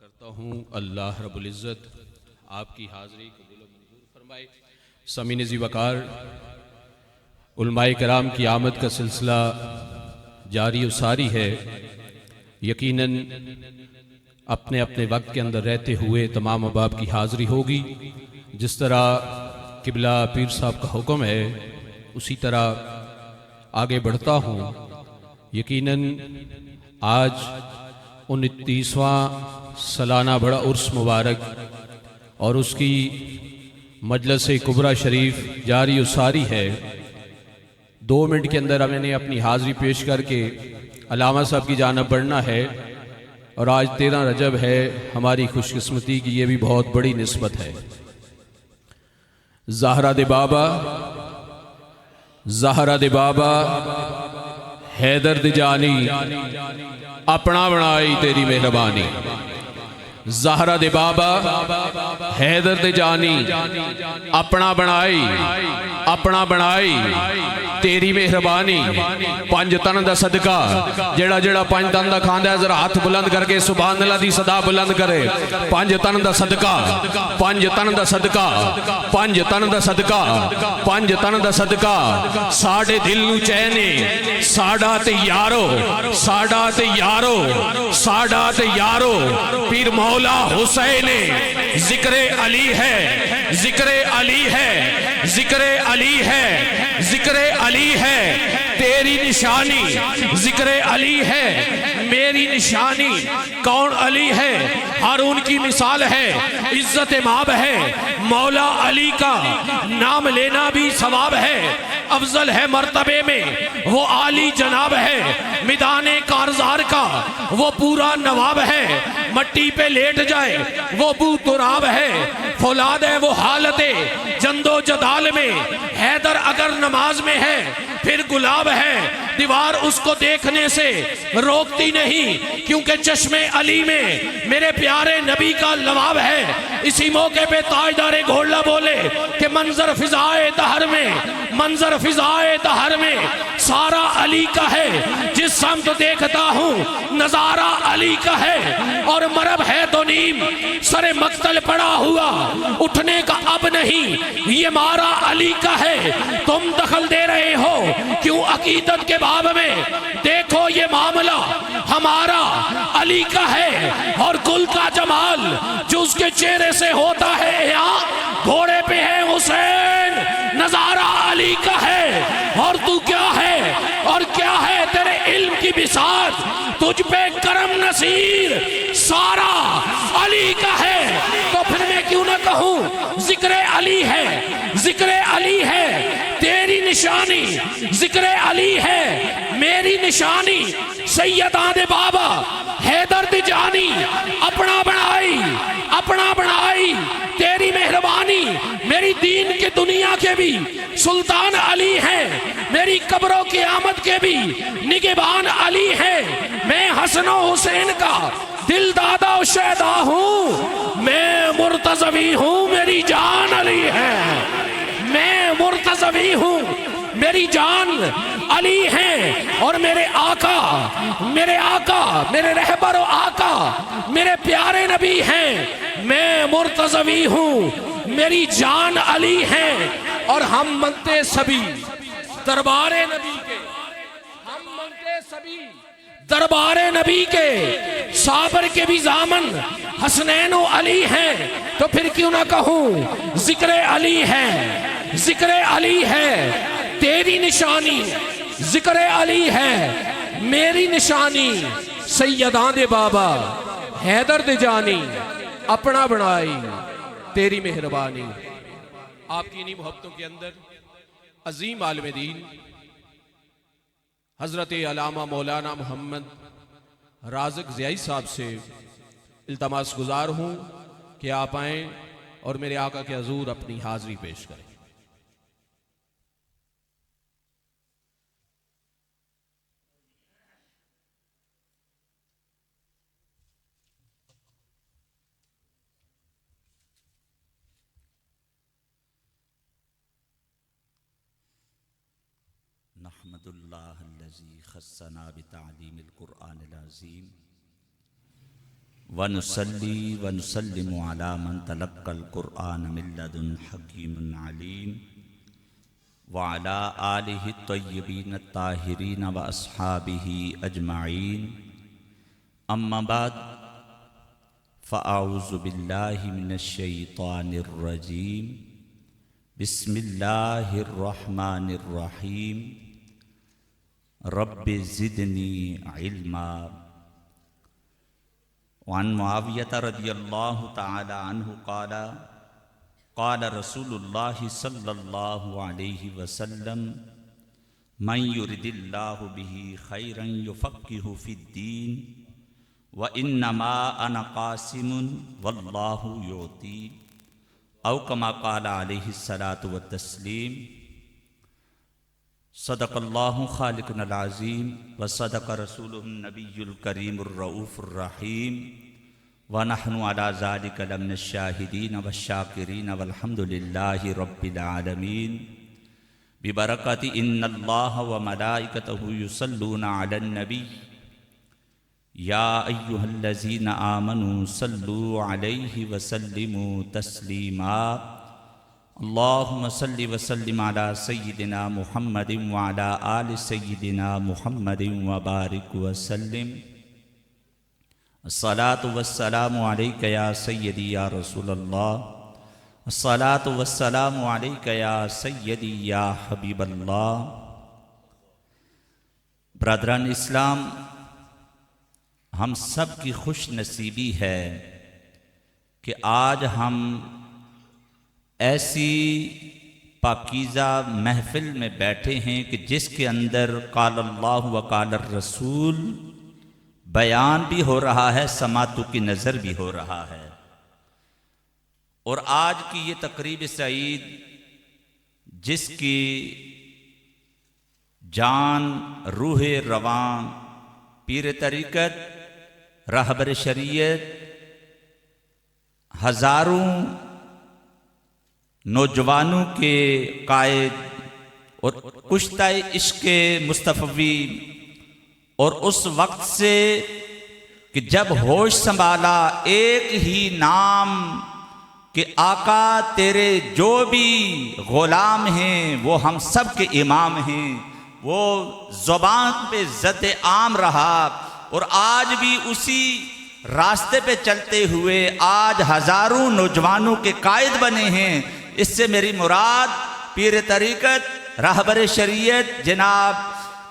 کرتا ہوں اللہ رب العزت آپ کی حاضری قبول و منظور فرمائے۔ سامعین ذی وقار، علماء کرام کی آمد کا سلسلہ جاری و ساری ہے۔ یقیناً اپنے اپنے وقت کے اندر رہتے ہوئے تمام احباب کی حاضری ہوگی۔ جس طرح قبلہ پیر صاحب کا حکم ہے اسی طرح آگے بڑھتا ہوں۔ یقیناً آج 29واں سالانہ بڑا عرس مبارک اور اس کی مجلس کبریٰ شریف جاری و ساری ہے۔ 2 منٹ کے اندر میں نے اپنی حاضری پیش کر کے علامہ صاحب کی جانب بڑھنا ہے، اور آج 13 رجب ہے۔ ہماری خوش قسمتی کی یہ بھی بہت بڑی نسبت ہے۔ زہرا دے بابا، زہرا دے بابا، حیدر دے جانی، اپنا بنائی تیری مہربانی۔ زہرا دے بابا، حیدر دے جانی، اپنا بنائی، اپنا بنائی تیری مہربانی۔ 5 تن دا صدقہ، جڑا جڑا 5 تن دا کھاندا ہے ذرا ہاتھ بلند کر کے سبحان اللہ دی صدا بلند کرے۔ 5 تن دا صدقہ، 5 تن دا صدقہ، 5 تن دا صدقہ، 5 تن دا صدقہ۔ ساڈے دل نو چینے، ساڈا تے یارو، ساڈا تے یارو، ساڈا تے یارو پیر مولا حسین۔ ذکر علی ہے، ذکر علی ہے، ذکر علی ہے، ذکر علی ہے تیری نشانی۔ ذکر علی ہے میری نشانی۔ کون علی ہے؟ ہارون کی مثال ہے، عزت مآب ہے۔ مولا علی کا نام لینا بھی ثواب ہے، افضل ہے مرتبے میں وہ عالی جناب ہے۔ میدان کارزار کا وہ پورا نواب ہے، مٹی پہ لیٹ جائے وہ بو تراب ہے۔ فولاد ہے وہ حالت جند و جدال میں، حیدر اگر نماز میں ہے پھر گلاب ہے۔ دیوار اس کو دیکھنے سے روکتی نہیں، کیونکہ چشم علی میں میرے پیارے نبی کا لواب ہے۔ اسی موقع پہ تاجدار گھوڑلا بولے کہ منظر فضائے دہر میں، منظر فضائے دہر میں سارا علی کا ہے۔ جس سمت دیکھتا ہوں نظارہ علی کا ہے، اور مرب ہے تو نیم سر مقتل پڑا ہوا، اٹھنے کا اب نہیں، یہ مارا علی کا ہے۔ تم دخل دے رہے ہو کیوں عقیدت کے باب میں؟ دیکھو یہ معاملہ ہمارا علی کا ہے، اور گل کا جمال جو اس کے چہرے سے ہوتا ہے یہاں گھوڑے پہ ہے حسین۔ نظارہ علی کا ہے، اور تو کیا ہے اور کیا ہے تیرے علم کی بساط، تجھ پہ کرم نصیر سارا علی کا ہے۔ تو پھر میں کیوں نہ کہوں ذکر علی ہے، ذکر علی ہے تیری نشانی، ذکر علی ہے میری نشانی۔ سیداں دے بابا حیدر دی جانی، اپنا بنائی، اپنا بنائی تیری مہربانی۔ میری دین کے دنیا کے بھی سلطان علی ہیں، میری قبر و قیامت کے بھی نگہبان علی ہیں۔ میں حسن و حسین کا دل دادا و شہدا ہوں، میں مرتضوی ہوں میری جان علی ہے۔ میں مرتضوی ہوں میری جان علی ہیں، اور میرے آقا، میرے آقا، میرے رہبر و آقا میرے پیارے نبی ہیں۔ میں مرتضوی ہوں میری جان علی ہیں، اور ہم منتے سبھی دربار نبی کے، ہم منتے سبھی دربار نبی کے، صابر کے بھی زامن حسنین و علی ہیں۔ تو پھر کیوں نہ کہوں ذکر علی ہے، ذکر علی ہے تیری نشانی، ذکر علی ہے میری نشانی۔ سیداں دے بابا حیدر دے جانی، اپنا بنائی تیری مہربانی۔ آپ کی انہی محبتوں کے اندر عظیم عالم دین حضرت علامہ مولانا محمد رازق ضیائی صاحب سے التماس گزار ہوں کہ آپ آئیں اور میرے آقا کے حضور اپنی حاضری پیش کریں۔ نحمد اللہ الذی خصنا بتعلیم القرآن العظیم ونصلي ونسلم على من تلقى القرآن من لدن حكيم عليم وعلى آله الطيبين الطاهرين وأصحابه أجمعين أما بعد فأعوذ بالله من الشيطان الرجيم بسم الله الرحمن الرحيم رب زدني علما وعن معاوية رضي الله تعالى عنه قال قال رسول الله صلى الله عليه وسلم من يرد الله به خيرا يفقهه في الدين وإنما أنا قاسم والله يعطي أو كما قال عليه الصلاة والتسليم صدق الله خالقنا العظيم وصدق رسوله النبي الكريم الرؤوف الرحيم ونحن على ذلك لمن الشاهدين والشاكرين والحمد لله رب العالمين ببركة إن الله وملائكته يصلون على النبي يا أيها الذين آمنوا صلوا عليه وسلموا تسليما اللهم صل وسلم على سيدنا محمد وعلى آل سيدنا محمد وبارك وسلم الصلاة والسلام عليك يا سيدي يا رسول الله الصلاة والسلام عليك يا سيدي يا حبيب الله برادران اسلام، ہم سب کی خوش نصیبی ہے کہ آج ہم ایسی پاکیزہ محفل میں بیٹھے ہیں کہ جس کے اندر قال اللہ و قال الرسول بیان بھی ہو رہا ہے، سماعتوں کی نظر بھی ہو رہا ہے۔ اور آج کی یہ تقریب سعید جس کی جان، روح رواں، پیر طریقت، رہبر شریعت، ہزاروں نوجوانوں کے قائد اور کشتہ عشق مصطفی، اور اس وقت سے کہ جب ہوش سنبھالا ایک ہی نام کہ آقا تیرے جو بھی غلام ہیں وہ ہم سب کے امام ہیں، وہ زبان پہ زد عام رہا، اور آج بھی اسی راستے پہ چلتے ہوئے آج ہزاروں نوجوانوں کے قائد بنے ہیں۔ اس سے میری مراد پیر طریقت، رہبر شریعت جناب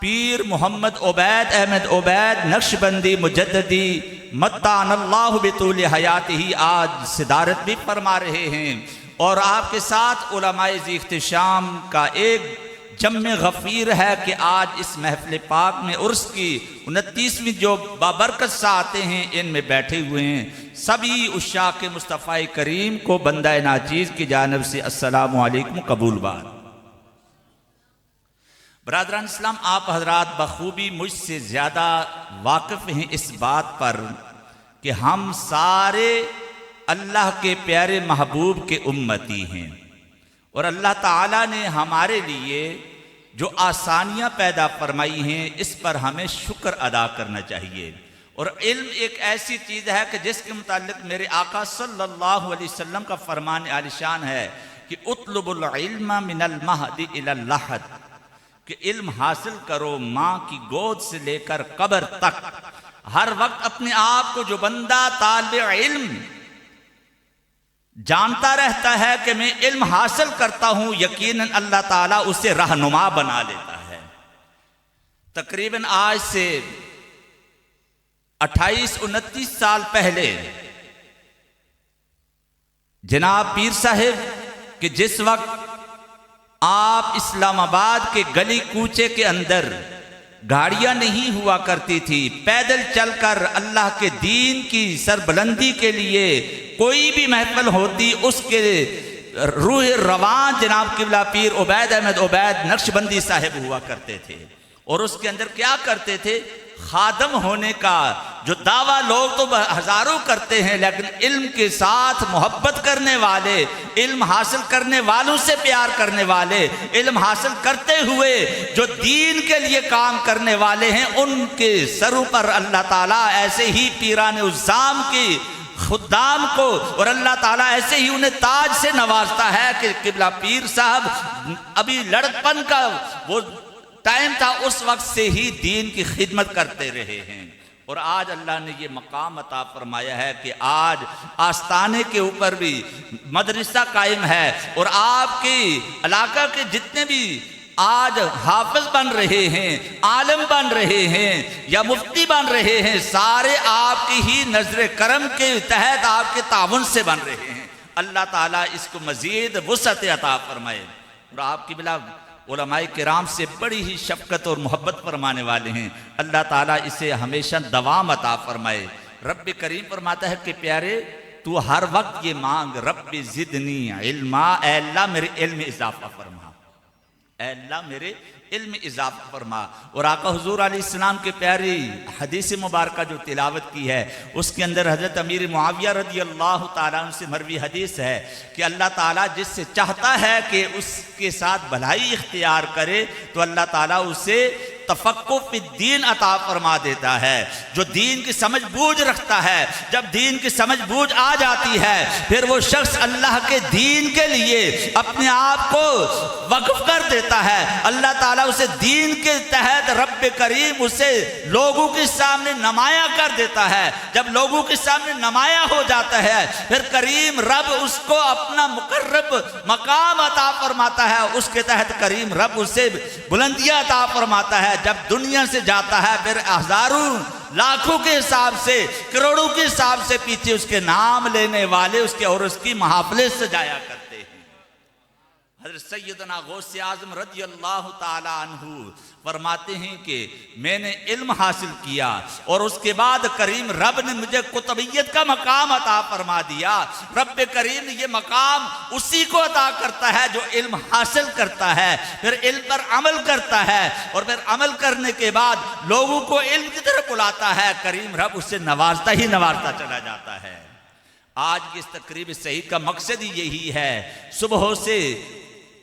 پیر محمد عبید احمد عبید نقشبندی مجددی متعن اللہ بطول حیاتہ آج صدارت بھی فرما رہے ہیں، اور آپ کے ساتھ علماء ذی اختشام کا ایک جمع غفیر ہے کہ آج اس محفل پاک میں عرس کی 29ویں جو بابرکت ساعتیں ہیں ان میں بیٹھے ہوئے ہیں۔ سبھی عشاق مصطفی کریم کو بندہ ناچیز کی جانب سے السلام علیکم قبول بات۔ برادران اسلام، آپ حضرات بخوبی مجھ سے زیادہ واقف ہیں اس بات پر کہ ہم سارے اللہ کے پیارے محبوب کے امتی ہیں، اور اللہ تعالیٰ نے ہمارے لیے جو آسانیاں پیدا فرمائی ہیں اس پر ہمیں شکر ادا کرنا چاہیے۔ اور علم ایک ایسی چیز ہے کہ جس کے متعلق میرے آقا صلی اللہ علیہ وسلم کا فرمان عالی شان ہے کہ اطلب العلم من المہد الی اللحد، کہ علم حاصل کرو ماں کی گود سے لے کر قبر تک۔ ہر وقت اپنے آپ کو جو بندہ طالب علم جانتا رہتا ہے کہ میں علم حاصل کرتا ہوں، یقیناً اللہ تعالیٰ اسے رہنما بنا لیتا ہے۔ تقریباً آج سے 28-29 سال پہلے جناب پیر صاحب کہ جس وقت آپ اسلام آباد کے گلی کوچے کے اندر گاڑیاں نہیں ہوا کرتی تھی، پیدل چل کر اللہ کے دین کی سربلندی کے لیے کوئی بھی محفل ہوتی اس کے روح رواں جناب قبلہ پیر عبید احمد عبید نقشبندی صاحب ہوا کرتے تھے، اور اس کے اندر کیا کرتے تھے؟ خادم ہونے کا جو دعویٰ لوگ تو ہزاروں کرتے ہیں، لیکن علم کے ساتھ محبت کرنے والے، علم حاصل کرنے والوں سے پیار کرنے والے، علم حاصل کرتے ہوئے جو دین کے لیے کام کرنے والے ہیں، ان کے سروں پر اللہ تعالیٰ ایسے ہی پیران عظام کی خدام کو، اور اللہ تعالیٰ ایسے ہی انہیں تاج سے نوازتا ہے کہ قبلہ پیر صاحب ابھی لڑکپن کا وہ ٹائم تھا، اس وقت سے ہی دین کی خدمت کرتے رہے ہیں، اور آج اللہ نے یہ مقام عطا فرمایا ہے کہ آج آستانے کے اوپر بھی مدرسہ قائم ہے، اور آپ کے علاقہ کے جتنے بھی آج حافظ بن رہے ہیں، عالم بن رہے ہیں یا مفتی بن رہے ہیں، سارے آپ کی ہی نظر کرم کے تحت آپ کے تعاون سے بن رہے ہیں۔ اللہ تعالیٰ اس کو مزید وسعت عطا فرمائے، اور آپ کی بلا علماء کرام سے بڑی ہی شفقت اور محبت فرمانے والے ہیں، اللہ تعالیٰ اسے ہمیشہ دوام عطا فرمائے۔ رب کریم فرماتا ہے کہ پیارے تو ہر وقت یہ مانگ، رب زدنی علما، اے اللہ میرے علم میں اضافہ فرما، اے اللہ میرے علم اضافہ فرما۔ اور آقا حضور علیہ السلام کے پیاری حدیث مبارکہ جو تلاوت کی ہے، اس کے اندر حضرت امیر معاویہ رضی اللہ تعالیٰ عنہ سے مروی حدیث ہے کہ اللہ تعالیٰ جس سے چاہتا ہے کہ اس کے ساتھ بھلائی اختیار کرے تو اللہ تعالیٰ اسے تفقہ فی الدین عطا فرما دیتا ہے۔ جو دین کی سمجھ بوجھ رکھتا ہے، جب دین کی سمجھ بوجھ آ جاتی ہے، پھر وہ شخص اللہ کے دین کے لیے اپنے آپ کو وقف کر دیتا ہے، اللہ تعالیٰ اسے دین کے تحت رب کریم اسے لوگوں کے سامنے نمایاں کر دیتا ہے۔ جب لوگوں کے سامنے نمایاں ہو جاتا ہے، پھر کریم رب اس کو اپنا مقرب مقام عطا فرماتا ہے، اس کے تحت کریم رب اسے بلندیاں عطا فرماتا ہے۔ جب دنیا سے جاتا ہے، پھر ہزاروں لاکھوں کے حساب سے، کروڑوں کے حساب سے پیچھے اس کے نام لینے والے اس کے اور اس کی محافلیں سجایا کرتے ہیں۔ حضرت سیدنا غوث اعظم رضی اللہ تعالی عنہ فرماتے ہیں کہ میں نے علم حاصل کیا اور اس کے بعد کریم رب نے مجھے قطبیت کا مقام عطا فرما دیا۔ رب کریم نے یہ مقام اسی کو عطا کرتا ہے جو علم حاصل کرتا ہے، پھر علم پر عمل کرتا ہے، اور پھر عمل کرنے کے بعد لوگوں کو علم کی طرف بلاتا ہے، کریم رب اسے نوازتا ہی نوازتا چلا جاتا ہے۔ آج کی اس تقریب صحیح کا مقصد ہی یہی ہے۔ صبح سے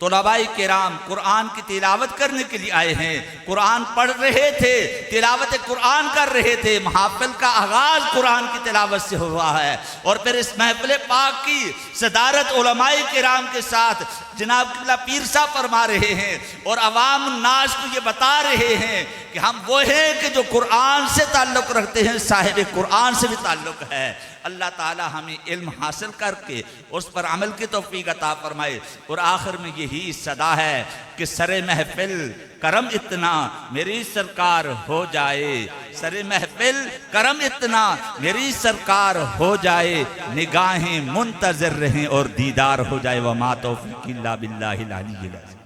طلباء کرام قرآن کی تلاوت کرنے کے لیے آئے ہیں، قرآن پڑھ رہے تھے، تلاوت قرآن کر رہے تھے، محافل کا آغاز قرآن کی تلاوت سے ہوا ہے، اور پھر اس محفل پاک کی صدارت علماء کرام کے ساتھ جناب قبلہ پیر صاحب فرما رہے ہیں، اور عوام الناس کو یہ بتا رہے ہیں کہ ہم وہ ہیں کہ جو قرآن سے تعلق رکھتے ہیں، صاحب قرآن سے بھی تعلق ہے۔ اللہ تعالی ہمیں علم حاصل کر کے اس پر عمل کی توفیق عطا فرمائے۔ اور آخر میں یہی صدا ہے کہ سر محفل کرم اتنا میری سرکار ہو جائے، سر محفل کرم اتنا میری سرکار ہو جائے، نگاہیں منتظر رہیں اور دیدار ہو جائے۔ وما توفیق الا باللہ العلی العظیم۔